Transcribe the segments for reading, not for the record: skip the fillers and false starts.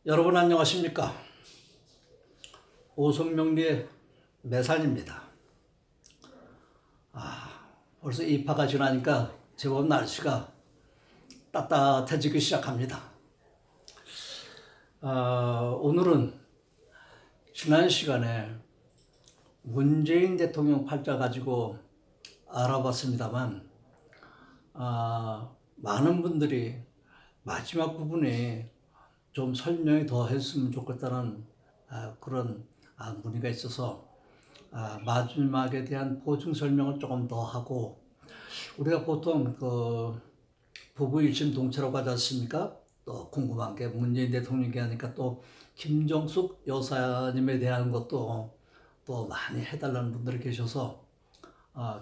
여러분 안녕하십니까? 오성명리의 매산입니다. 벌써 입하가 지나니까 제법 날씨가 따뜻해지기 시작합니다. 오늘은 지난 시간에 문재인 대통령 팔자 가지고 알아봤습니다만 많은 분들이 마지막 부분에 좀 설명이 더 했으면 좋겠다는 그런 문의가 있어서 마지막에 대한 보충 설명을 조금 더 하고, 우리가 보통 그 부부 일심 동체라고 하지 않습니까? 또 궁금한 게 문재인 대통령이 하니까 또 김정숙 여사님에 대한 것도 또 많이 해달라는 분들이 계셔서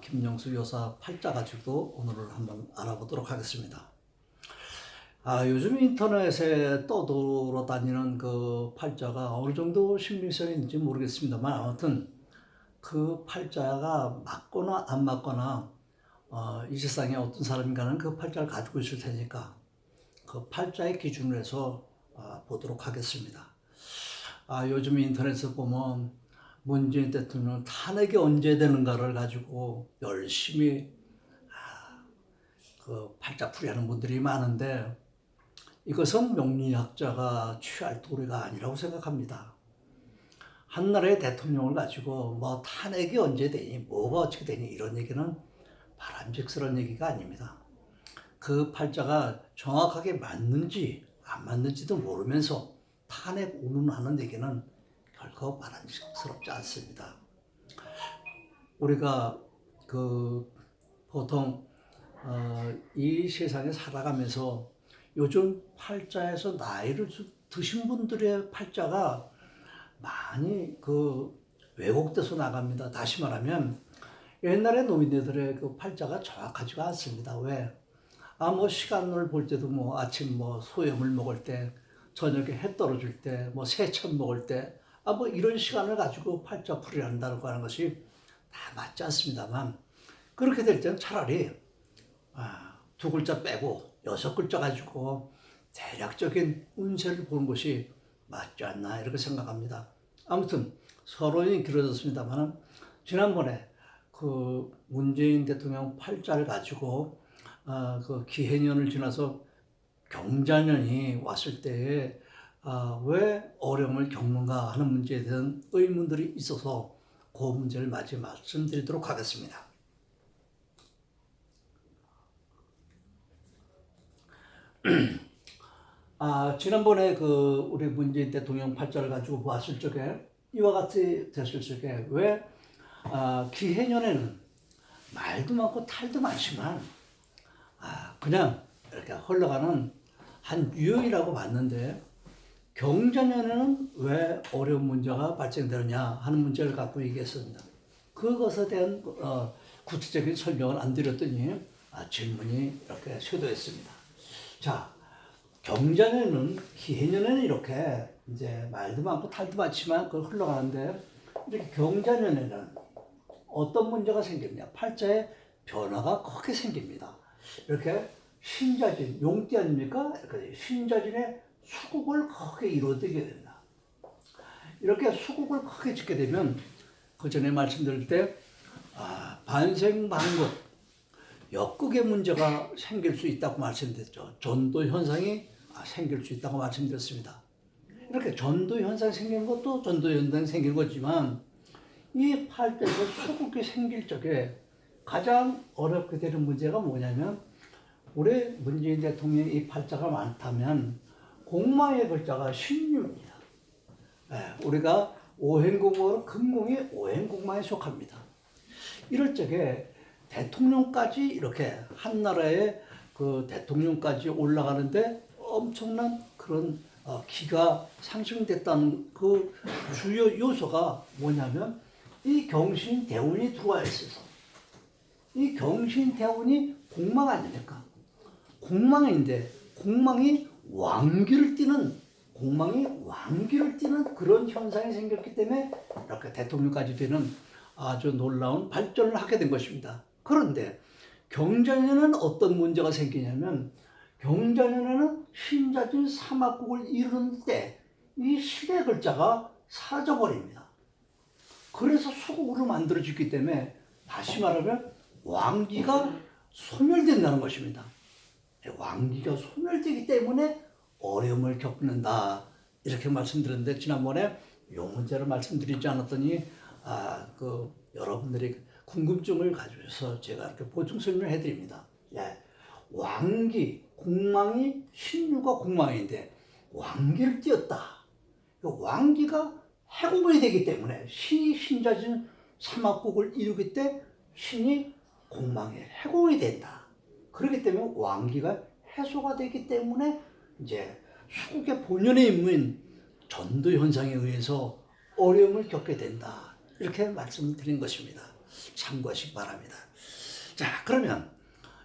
김정숙 여사 팔자 가지고 오늘을 한번 알아보도록 하겠습니다. 요즘 인터넷에 떠돌아다니는 그 팔자가 어느 정도 신빙성이 있는지 모르겠습니다만, 아무튼 그 팔자가 맞거나 안 맞거나 이 세상에 어떤 사람인가는 그 팔자를 가지고 있을 테니까 그 팔자의 기준으로 해서 보도록 하겠습니다. 요즘 인터넷에 보면 문재인 대통령 탄핵이 언제 되는가를 가지고 열심히 그 팔자풀이 하는 분들이 많은데, 이것은 명리학자가 취할 도리가 아니라고 생각합니다. 한 나라의 대통령을 가지고 뭐 탄핵이 언제 되니, 뭐가 어떻게 되니, 이런 얘기는 바람직스러운 얘기가 아닙니다. 그 팔자가 정확하게 맞는지 안 맞는지도 모르면서 탄핵 운운하는 얘기는 결코 바람직스럽지 않습니다. 우리가 보통 이 세상에 살아가면서 요즘 팔자에서 나이를 드신 분들의 팔자가 많이 왜곡돼서 나갑니다. 다시 말하면 옛날의 노인네들의 그 팔자가 정확하지가 않습니다. 왜? 뭐 시간을 볼 때도 뭐 아침 소염을 먹을 때, 저녁에 해 떨어질 때, 새참 먹을 때, 이런 시간을 가지고 팔자 풀이를 한다고 하는 것이 다 맞지 않습니다만, 그렇게 될 때는 차라리 두 글자 빼고 6글자 가지고 대략적인 운세를 보는 것이 맞지 않나, 이렇게 생각합니다. 아무튼 서론이 길어졌습니다만, 지난번에 그 문재인 대통령 팔자를 가지고 그 기해년을 지나서 경자년이 왔을 때에 왜 어려움을 겪는가 하는 문제에 대한 의문들이 있어서 그 문제를 마저 말씀드리도록 하겠습니다. 지난번에 우리 문재인 대통령 팔자를 가지고 보았을 적에 이와 같이 됐을 적에, 왜 기해년에는 말도 많고 탈도 많지만 그냥 이렇게 흘러가는 한 유형이라고 봤는데, 경자년에는 왜 어려운 문제가 발생되느냐 하는 문제를 갖고 얘기했습니다. 그것에 대한 구체적인 설명을 안 드렸더니 질문이 이렇게 쇄도했습니다. 자, 경자년은 기해년에는 이렇게 이제 말도 많고 탈도 많지만 그걸 흘러가는데, 이렇게 경자년에는 어떤 문제가 생기느냐, 팔자에 변화가 크게 생깁니다. 이렇게 신자진, 용띠 아닙니까? 이렇게 신자진의 수국을 크게 이루어지게 된다. 이렇게 수국을 크게 짓게 되면 그 전에 말씀드릴 때 반생반극, 역극의 문제가 생길 수 있다고 말씀드렸죠. 전도 현상이 생길 수 있다고 말씀드렸습니다. 이렇게 전도 현상이 생기는 것도 전도 현상이 생긴 거지만, 이 팔자에서 수국이 생길 적에 가장 어렵게 되는 문제가 뭐냐면, 우리 문재인 대통령의 이 팔자가 많다면 공망의 글자가 신유입니다. 우리가 오행공으로 금공이 오행공망에 속합니다. 이럴 적에 대통령까지, 이렇게 한 나라의 그 대통령까지 올라가는데 엄청난 그런 기가 상승됐다는 그 주요 요소가 뭐냐면, 이 경신대운이 들어와 있어서, 이 경신대운이 공망 아닙니까? 공망인데 공망이 왕기를 띠는 그런 현상이 생겼기 때문에 이렇게 대통령까지 되는 아주 놀라운 발전을 하게 된 것입니다. 그런데 경자년에는 어떤 문제가 생기냐면, 경자년에는 신자진 삼합국을 이루는 때 이 신의 글자가 사라져버립니다. 그래서 수국으로 만들어졌기 때문에 다시 말하면 왕기가 소멸된다는 것입니다. 왕기가 소멸되기 때문에 어려움을 겪는다. 이렇게 말씀드렸는데 지난번에 요 문제를 말씀드리지 않았더니 여러분들이 궁금증을 가지셔서 제가 이렇게 보충 설명을 해드립니다. 왕기, 공망이 신유가 공망인데 왕기를 띄었다. 왕기가 해공이 되기 때문에 신이 신자진 삼합국을 이루기 때 신이 공망에 해공이 된다. 그렇기 때문에 왕기가 해소가 되기 때문에 이제 수국의 본연의 임무인 전도 현상에 의해서 어려움을 겪게 된다. 이렇게 말씀드린 것입니다. 참고하시기 바랍니다. 자, 그러면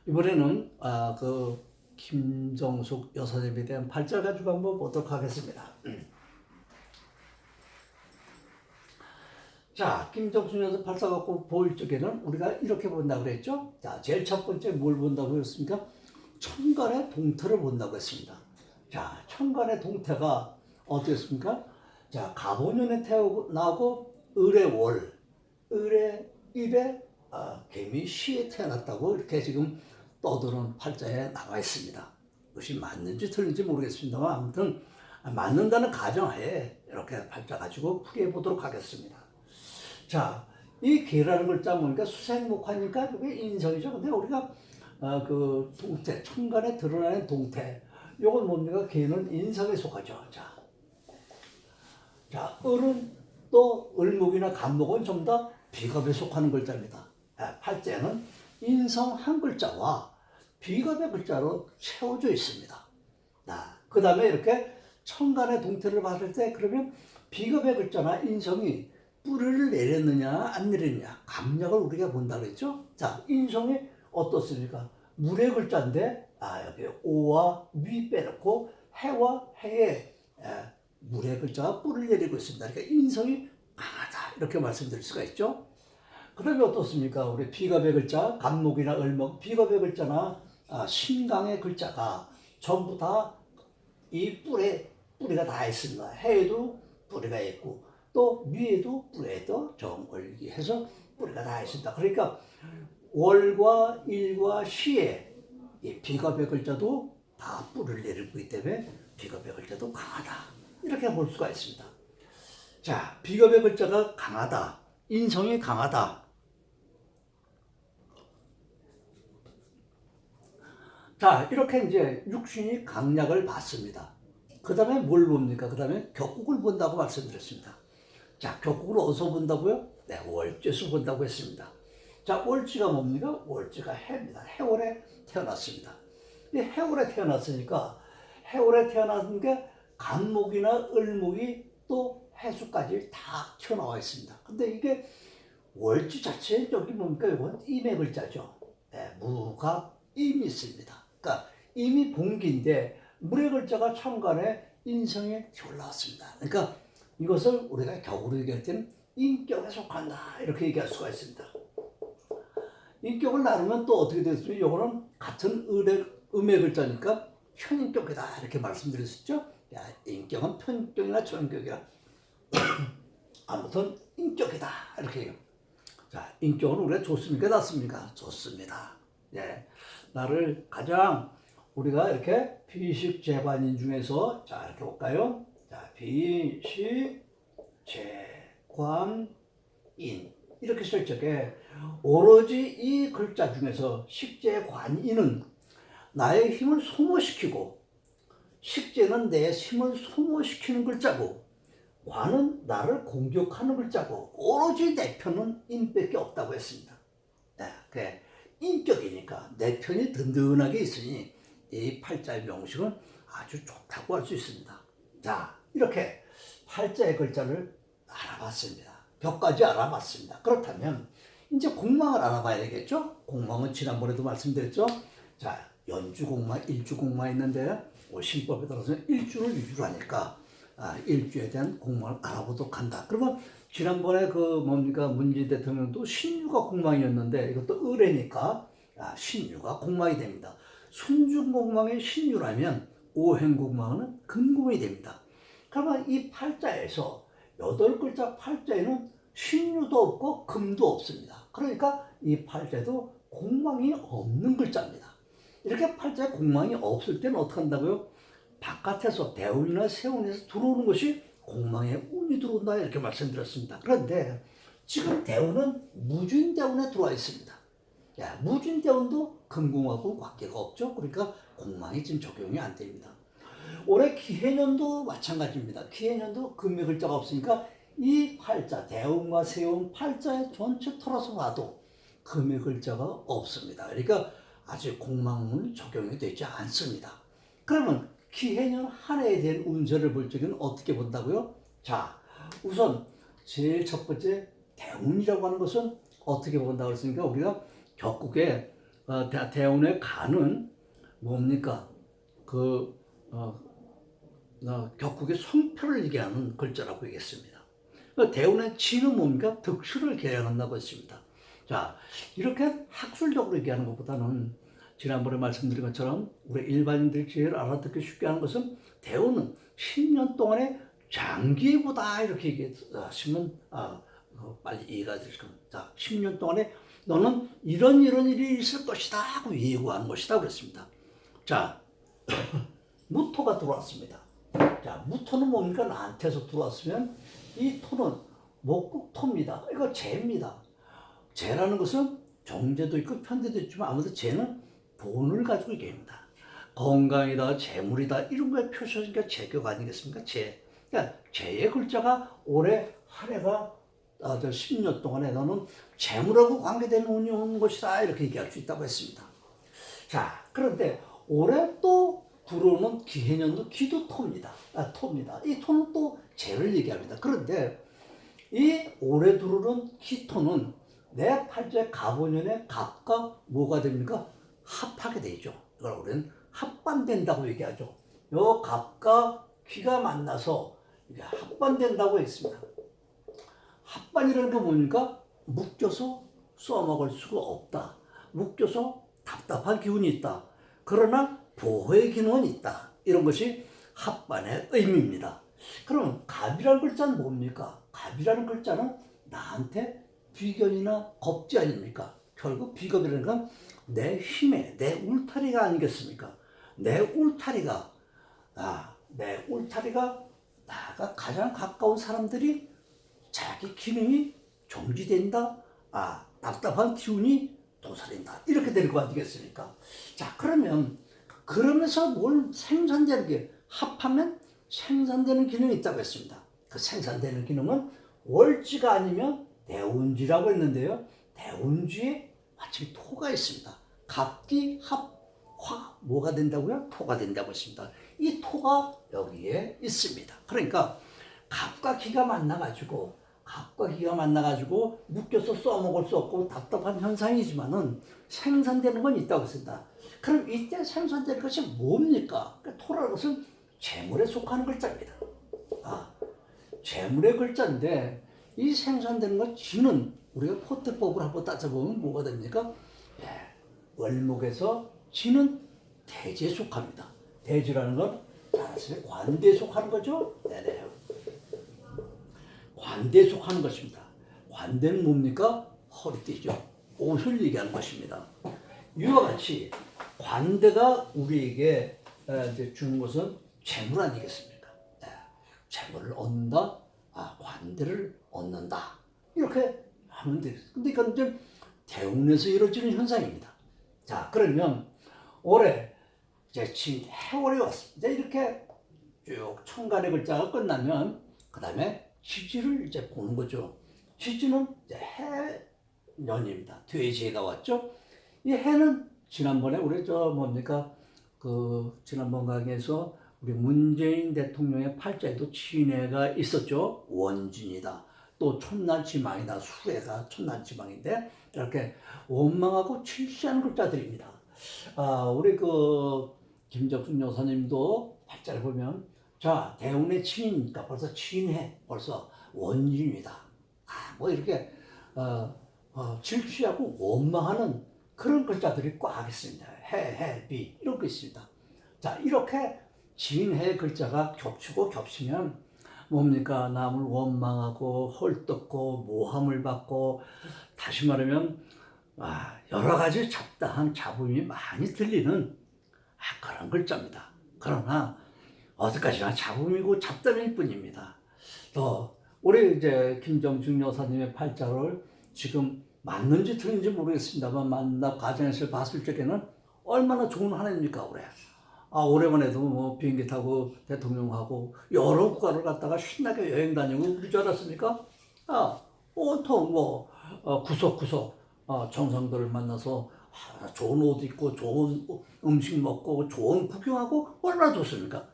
이번에는 김정숙 여사님에 대한 발자를 가지고 한번 보도록 하겠습니다. 자, 김정숙 여사 발자 갖고 볼 적에는 우리가 이렇게 본다고 그랬죠? 자, 제일 첫 번째 뭘 본다고 했습니까? 천간의 동태를 본다고 했습니다. 자, 천간의 동태가 어떻습니까? 자, 갑오년에 태어나고 을의 월, 을의 일에 개미시에 태어났다고 이렇게 지금 떠드는 팔자에 나와 있습니다. 그것이 맞는지 틀린지 모르겠습니다만 아무튼 맞는다는 가정하에 이렇게 팔자 가지고 풀이해 보도록 하겠습니다. 자, 이 개라는 글자 보니까 수생목하니까 그게 인성이죠. 근데 우리가 그 동태, 천간에 드러나는 동태, 요건 뭡니까? 개는 인성에 속하죠. 자, 을은 또 을목이나 간목은 좀 더 비겁에 속하는 글자입니다. 팔자는 인성 한 글자와 비겁의 글자로 채워져 있습니다. 그 다음에 이렇게 천간의 동태를 봤을 때 그러면 비겁의 글자나 인성이 뿌리를 내렸느냐 안 내렸느냐 감략을 우리가 본다고 했죠. 자, 인성이 어떻습니까? 물의 글자인데 여기 오와 위 빼놓고 해와 해에 물의 글자가 뿔을 내리고 있습니다. 그러니까 인성이 강하다 이렇게 말씀드릴 수가 있죠. 그러면 어떻습니까? 우리 비겁의 글자, 간목이나 을목, 비겁의 글자나 신강의 글자가 전부 다 이 뿌리가 다 있습니다. 해에도 뿌리가 있고 또 위에도 뿌리에도 정월기해서 뿌리가 다 있습니다. 그러니까 월과 일과 시에 이 비겁의 글자도 다 뿔을 내리고 있기 때문에 비겁의 글자도 강하다. 이렇게 볼 수가 있습니다. 자, 비겁의 글자가 강하다. 인성이 강하다. 자, 이렇게 이제 육신이 강약을 받습니다. 그 다음에 뭘 봅니까? 그 다음에 격국을 본다고 말씀드렸습니다. 자, 격국을 어디서 본다고요? 네, 월지에서 본다고 했습니다. 자, 월지가 뭡니까? 월지가 해입니다. 해월에 태어났습니다. 이 해월에 태어났으니까 해월에 태어난 게 간목이나 을목이 또 해수까지 다 튀어나와 있습니다. 근데 이게 월지 자체에 여기 뭡니까? 이건 임의 글자죠. 네, 무가 임이 있습니다. 그러니까 임이 봉기인데 물의 글자가 천간에 인성에 올라왔습니다. 그러니까 이것을 우리가 격으로 얘기할 때는 인격에 속한다 이렇게 얘기할 수가 있습니다. 인격을 나누면 또 어떻게 되겠습니까? 이거는 같은 음의 글자니까 편인격이다 이렇게 말씀드렸었죠. 인격은 편인격이나 조인격이라 아무튼 인격이다 이렇게 해요. 자, 인격은 우리가 좋습니까? 나습니까? 좋습니다. 예, 나를 가장 우리가 이렇게 비식재관인 중에서 자 이렇게 볼까요? 자, 비식재관인 이렇게 쓸 적에 오로지 이 글자 중에서 식재관인은 나의 힘을 소모시키고 식재는 내 힘을 소모시키는 글자고 관은 나를 공격하는 글자고 오로지 내 편은 인밖에 없다고 했습니다. 네, 인격이니까 내 편이 든든하게 있으니 이 팔자의 명식은 아주 좋다고 할 수 있습니다. 자, 이렇게 팔자의 글자를 알아봤습니다. 격까지 알아봤습니다. 그렇다면 이제 공망을 알아봐야 되겠죠? 공망은 지난번에도 말씀드렸죠? 자, 연주공망, 일주공망 있는데 신법에 따라서 일주를 위주로 하니까 일주에 대한 공망을 알아보도록 한다. 그러면 지난번에 문재인 대통령도 신유가 공망이었는데 이것도 을해니까 신유가 공망이 됩니다. 순중공망의 신유라면 오행공망은 금공이 됩니다. 그러면 이 팔자에서 8글자 팔자에는 신유도 없고 금도 없습니다. 그러니까 이 팔자에도 공망이 없는 글자입니다. 이렇게 팔자에 공망이 없을 때는 어떻게 한다고요? 바깥에서 대운이나 세운에서 들어오는 것이 공망에 운이 들어온다 이렇게 말씀드렸습니다. 그런데 지금 대운은 무진대운에 들어와 있습니다. 야, 무진대운도 금공하고 관계가 없죠. 그러니까 공망이 지금 적용이 안 됩니다. 올해 기해년도 마찬가지입니다. 기해년도 금의 글자가 없으니까 이 팔자, 대운과 세운 팔자의 전체 털어서 봐도 금의 글자가 없습니다. 그러니까 아직 공망은 적용이 되지 않습니다. 그러면 기해년 한 해에 대한 운세를 볼 적에는 어떻게 본다고요? 자, 우선 제일 첫 번째 대운이라고 하는 것은 어떻게 본다고 했으니까 우리가 격국에 대운에 가는 뭡니까? 격국의 성표를 얘기하는 글자라고 얘기했습니다. 대운의 지는 뭡니까? 득실을 계양한다고 했습니다. 자, 이렇게 학술적으로 얘기하는 것보다는 지난번에 말씀드린 것처럼 우리 일반인들이 제일 알아듣기 쉽게 하는 것은 대운은 10년 동안의 장기보다 이렇게 얘기하시면 빨리 이해가 되실 겁니다. 자, 10년 동안에 너는 이런 일이 있을 것이다 하고 예고하는 것이다 그랬습니다. 자, 무토가 들어왔습니다. 자, 무토는 뭡니까? 나한테서 들어왔으면 이 토는 목국토입니다. 이거 재입니다. 재라는 것은 정제도 있고 편제도 있지만 아무래도 재는 돈을 가지고 얘기합니다. 건강이다, 재물이다 이런 거에 표시하니까 재격 아니겠습니까? 재. 그러니까 재의 글자가 올해 한 해가 10년 동안에 너는 재물하고 관계되는 운이 오는 것이다 이렇게 얘기할 수 있다고 했습니다. 자, 그런데 올해 또 들어오는 기해년도 기도 토입니다. 토입니다. 이 토는 또 재를 얘기합니다. 그런데 이 올해 들어오는 기토는 내 팔자의 갑오년에 갑과 뭐가 됩니까? 합하게 되죠. 이걸 우리는 합반된다고 얘기하죠. 요 갑과 기가 만나서 이게 합반된다고 했습니다. 합반이라는 게 뭡니까? 묶여서 써먹을 수가 없다. 묶여서 답답한 기운이 있다. 그러나 보호의 기능은 있다. 이런 것이 합반의 의미입니다. 그럼 갑이라는 글자는 뭡니까? 갑이라는 글자는 나한테 비견이나 겁지 아닙니까? 결국 비겁이라는 건 내 힘에 내 울타리가 아니겠습니까? 내 울타리가 나가 가장 가까운 사람들이 자기 기능이 정지된다. 답답한 기운이 도사린다. 이렇게 되는 거 아니겠습니까? 자, 그러면서 뭘 생산되는 게 합하면 생산되는 기능이 있다고 했습니다. 그 생산되는 기능은 월지가 아니면 대운지라고 했는데요. 대운지에 마침 토가 있습니다. 갑기 합화 뭐가 된다고요? 토가 된다고 했습니다. 이 토가 여기에 있습니다. 그러니까 갑과 기가 만나가지고 묶여서 써먹을 수 없고 답답한 현상이지만은 생산되는 건 있다고 했습니다. 그럼 이때 생산되는 것이 뭡니까? 그러니까 토라는 것은 재물에 속하는 글자입니다. 재물의 글자인데 이 생산되는 것 지는 우리가 포태법을 한번 따져보면 뭐가 됩니까? 월목에서 지는 대지에 속합니다. 대지라는 건 사실 관대에 속하는 거죠? 네네. 관대에 속하는 것입니다. 관대는 뭡니까? 허리띠죠. 옷을 얘기하는 것입니다. 이와 같이 관대가 우리에게 주는 것은 재물 아니겠습니까? 재물을 얻는다, 관대를 얻는다. 이렇게 하면 되겠습니다. 근데 이건 대운에서 이루어지는 현상입니다. 자, 그러면 올해 이제 해월이 왔습니다. 이렇게 쭉 천간의 글자가 끝나면 그 다음에 지지를 이제 보는 거죠. 지지는 이제 해년입니다. 돼지해가 왔죠. 이 해는 지난번에 우리 지난번 강의에서 우리 문재인 대통령의 팔자에도 진해가 있었죠. 원진이다. 또 촌난지망이다. 수해가 촌난지망인데 이렇게 원망하고 칠시하는 글자들입니다. 우리 김정순 여사님도 팔자를 보면 자, 대운의 친이니까 벌써 친해, 벌써 원진이다. 이렇게 질취하고 원망하는 그런 글자들이 꽉 있습니다. 비 이런 거 있습니다. 자, 이렇게 진해 글자가 겹치고 겹치면 뭡니까? 남을 원망하고 헐뜯고 모함을 받고 다시 말하면 여러 가지 잡다한 잡음이 많이 들리는 그런 글자입니다. 그러나 어디까지나 잡음이고 잡담일 뿐입니다. 또 우리 이제 김정중 여사님의 팔자를 지금 맞는지 틀린지 모르겠습니다만 만나 과정에서 봤을 적에는 얼마나 좋은 한 해입니까 올해. 올해만해도 뭐 비행기 타고 대통령하고 여러 국가를 갔다가 신나게 여행 다니고 그럴 줄 알았습니까? 온통 뭐 구석구석 정상들을 만나서 좋은 옷 입고 좋은 음식 먹고 좋은 구경하고 얼마나 좋습니까?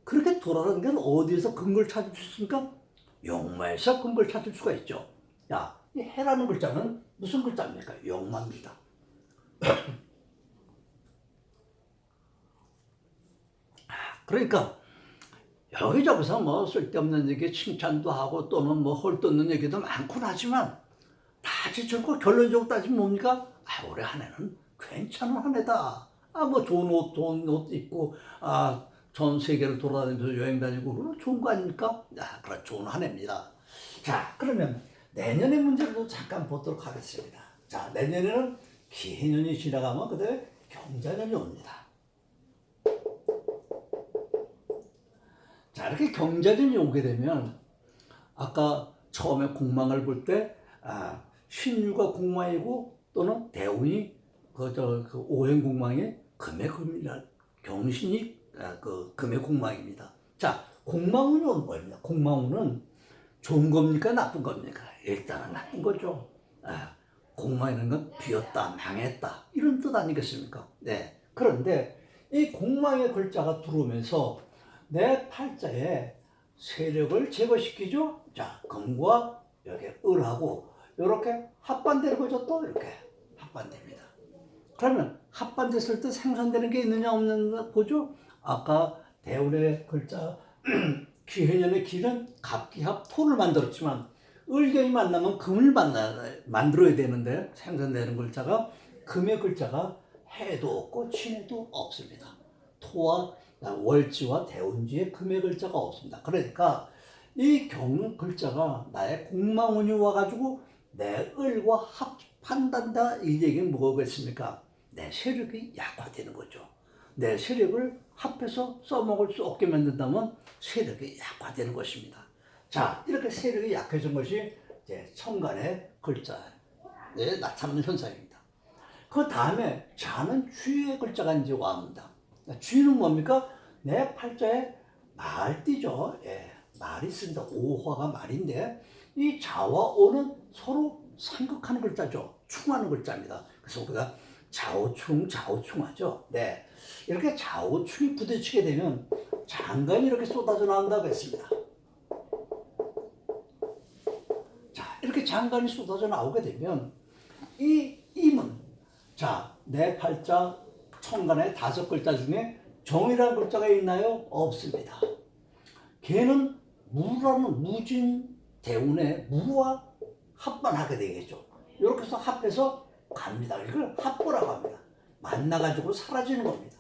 그렇게 돌아가는 게 어디에서 근거를 찾을 수 있습니까? 용마에서 근거를 찾을 수가 있죠. 이 해라는 글자는 무슨 글자입니까? 용마입니다. 그러니까 여기저기서 뭐 쓸데없는 얘기 칭찬도 하고 또는 뭐 헐뜯는 얘기도 많고 하지만 다 지쳐고 결론적으로 따지면 뭡니까? 올해 한 해는 괜찮은 한 해다. 뭐 좋은 옷 입고 전 세계를 돌아다니면서 여행 다니고 그러면 좋은 거 아닙니까? 그런 좋은 한 해입니다. 자, 그러면 내년의 문제를 잠깐 보도록 하겠습니다. 자, 내년에는 기해년이 지나가면 그다음에 경자년이 옵니다. 자, 이렇게 경자년이 오게 되면 아까 처음에 공망을 볼 때 신유가 공망이고 또는 대운이 그 오행공망이 금의 금이라 경신이 그 금의 공망입니다. 자, 공망운이 오는 겁니다. 공망운은 좋은 겁니까 나쁜 겁니까? 일단은 나쁜 거죠. 공망이라는 건 비었다, 망했다 이런 뜻 아니겠습니까? 네. 그런데 이 공망의 글자가 들어오면서 내 팔자에 세력을 제거시키죠. 자, 금과 여기 을하고 이렇게 합반되는 거죠. 또 이렇게 합반됩니다. 그러면 합반됐을 때 생산되는 게 있느냐 없느냐 보죠. 아까 대운의 글자 기해년의 기는 갑기합 토를 만들었지만 을경이 만나면 금을 만들어야 되는데 생산되는 글자가 금의 글자가 해도 없고 친해도 없습니다. 토와 월지와 대운지에 금의 글자가 없습니다. 그러니까 이 경 글자가 나의 공망운이 와가지고 내 을과 합한단다 이 얘기는 뭐겠습니까? 내 세력이 약화되는 거죠. 내 세력을 합해서 써먹을 수 없게 만든다면 세력이 약화되는 것입니다. 자, 이렇게 세력이 약해진 것이 이제 천간의 글자에 나타나는 현상입니다. 그 다음에 자는 주의 글자가 이제 와옵니다. 주의는 뭡니까? 내 팔자에 말띠죠. 말이 쓴다. 오화가 말인데 이 자와 오는 서로 상극하는 글자죠. 충하는 글자입니다. 그래서 우리가 좌우충하죠. 네. 이렇게 좌우충이 부딪히게 되면 장관이 이렇게 쏟아져 나온다고 했습니다. 자, 이렇게 장관이 쏟아져 나오게 되면 이 임은 내 팔자 천간의 5글자 중에 정이라는 글자가 있나요? 없습니다. 걔는 무라는 무진 대운의 무와 합반하게 되겠죠. 이렇게 해서 합해서 갑니다. 이걸 합보라고 합니다. 만나가지고 사라지는 겁니다.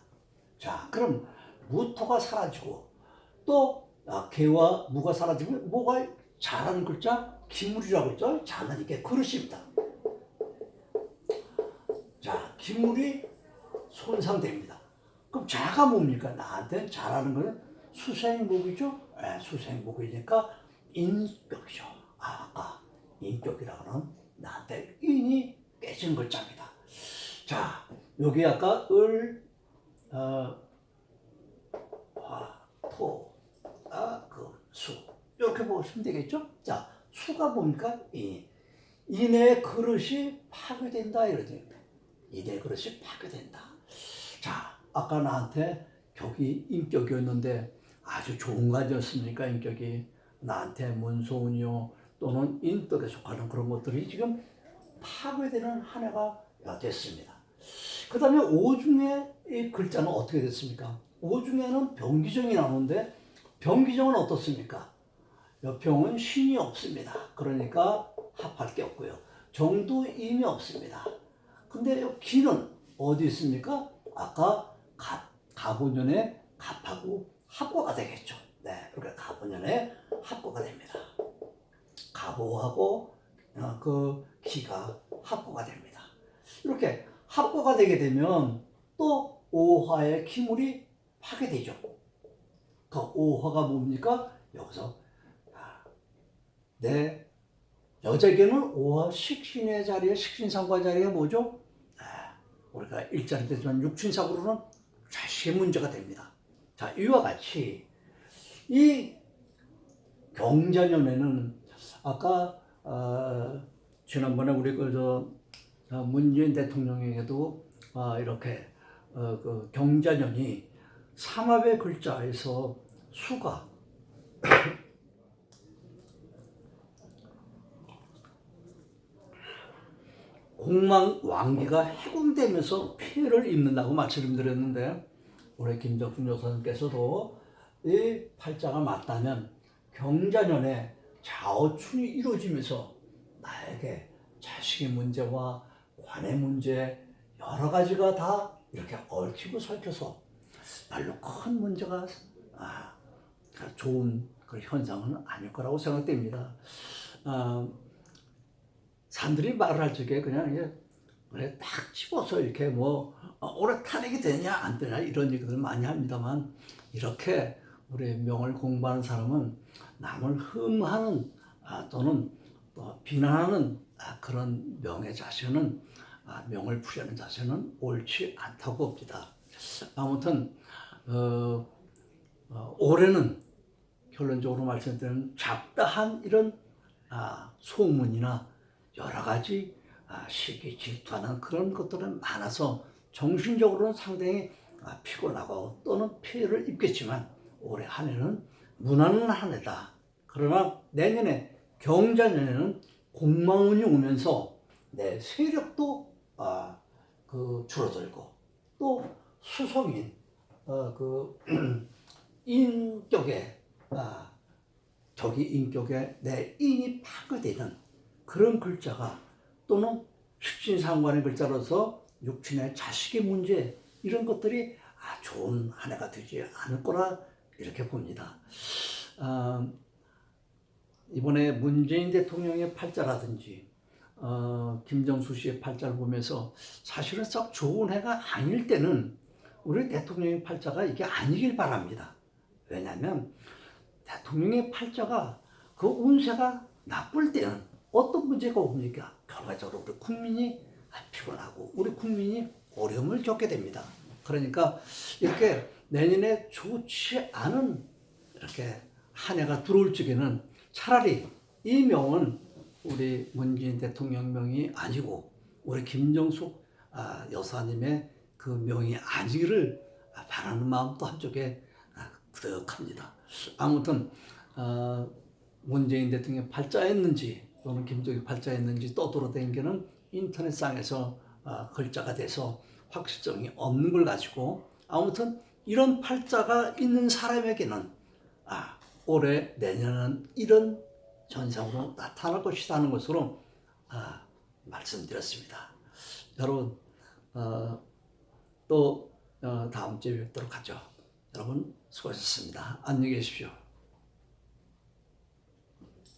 자, 그럼 무토가 사라지고 또 개와 무가 사라지면 뭐가 자라는 글자? 기물이라고 했죠. 자는 이게 그릇입니다. 자, 기물이 손상됩니다. 그럼 자가 뭡니까? 나한테는 자라는 거는 수생목이죠. 수생목이니까 인격이죠. 아까 인격이라고 하는 나한테 인이 깨진 글자입니다. 자, 여기 아까 을, 화, 토, 수 이렇게 보시면 되겠죠. 자, 수가 뭡니까? 인의 그릇이 파괴된다 이러죠. 인의 그릇이 파괴된다. 자, 아까 나한테 격이 인격이었는데 아주 좋은 거 아니었습니까? 인격이 나한테 문소운이요 또는 인덕에 속하는 그런 것들이 지금 파괴되는 한 해가 됐습니다. 그 다음에 오중의 이 글자는 어떻게 됐습니까? 오중에는 병기정이 나오는데 병기정은 어떻습니까? 병은 신이 없습니다. 그러니까 합할 게 없고요. 정도 임이 없습니다. 근데 기는 어디 있습니까? 아까 갑오년에 갑하고 합과가 되겠죠. 네, 이렇게 갑오년에 합고가 됩니다. 갑오하고 그 기가 합고가 됩니다. 이렇게 합고가 되게 되면 또 오화의 기물이 파괴되죠. 그 오화가 뭡니까? 여기서 내 여자에게는 오화 식신의 자리에 식신상과 자리에 뭐죠? 우리가 일자리 되지만 육신상으로는 자식의 문제가 됩니다. 자, 이와 같이 이 경자년에는 아까 지난번에 우리 문재인 대통령에게도 이렇게 그 경자년이 삼합의 글자에서 수가 공망왕기가 해공되면서 피해를 입는다고 말씀드렸는데 우리 김덕준 여사님께서도 이 팔자가 맞다면 경자년에 좌우충이 이루어지면서 나에게 자식의 문제와 관의 문제 여러 가지가 다 이렇게 얽히고 설켜서 별로 큰 문제가 좋은 그 현상은 아닐 거라고 생각됩니다. 사람들이 말을 할 적에 그냥 그래 딱 집어서 이렇게 올해 탄핵이 되냐 안 되냐 이런 얘기들 많이 합니다만 이렇게 우리 명을 공부하는 사람은 남을 흠하는 또는 비난하는 그런 명의 자세는 명을 부리는 자세는 옳지 않다고 봅니다. 아무튼 올해는 결론적으로 말씀드리는 잡다한 이런 소문이나 여러 가지 시기 질투하는 그런 것들은 많아서 정신적으로는 상당히 피곤하고 또는 피해를 입겠지만 올해 한 해는 무난한 한 해다. 그러나 내년에 경자년에는 공망운이 오면서 내 세력도 줄어들고 또 수성인 그 인격에 저기 인격에 내 인이 파괴되는 그런 글자가 또는 식신상관의 글자로서 육친의 자식의 문제 이런 것들이 좋은 한 해가 되지 않을 거라 이렇게 봅니다. 이번에 문재인 대통령의 팔자라든지 김정수 씨의 팔자를 보면서 사실은 썩 좋은 해가 아닐 때는 우리 대통령의 팔자가 이게 아니길 바랍니다. 왜냐하면 대통령의 팔자가 그 운세가 나쁠 때는 어떤 문제가 옵니까? 결과적으로 우리 국민이 피곤하고 우리 국민이 어려움을 겪게 됩니다. 그러니까 이렇게 내년에 좋지 않은 이렇게 한 해가 들어올 적에는 차라리 이 명은 우리 문재인 대통령 명이 아니고 우리 김정숙 여사님의 그 명이 아니기를 바라는 마음도 한쪽에 부득합니다. 아무튼 문재인 대통령 팔자였는지 또는 김정일 팔자였는지 떠돌아다니는 인터넷상에서 글자가 돼서 확실성이 없는 걸 가지고 아무튼 이런 팔자가 있는 사람에게는 올해 내년은 이런 현상으로 나타날 것이라는 것으로 말씀드렸습니다. 여러분 또 다음 주에 뵙도록 하죠. 여러분 수고하셨습니다. 안녕히 계십시오.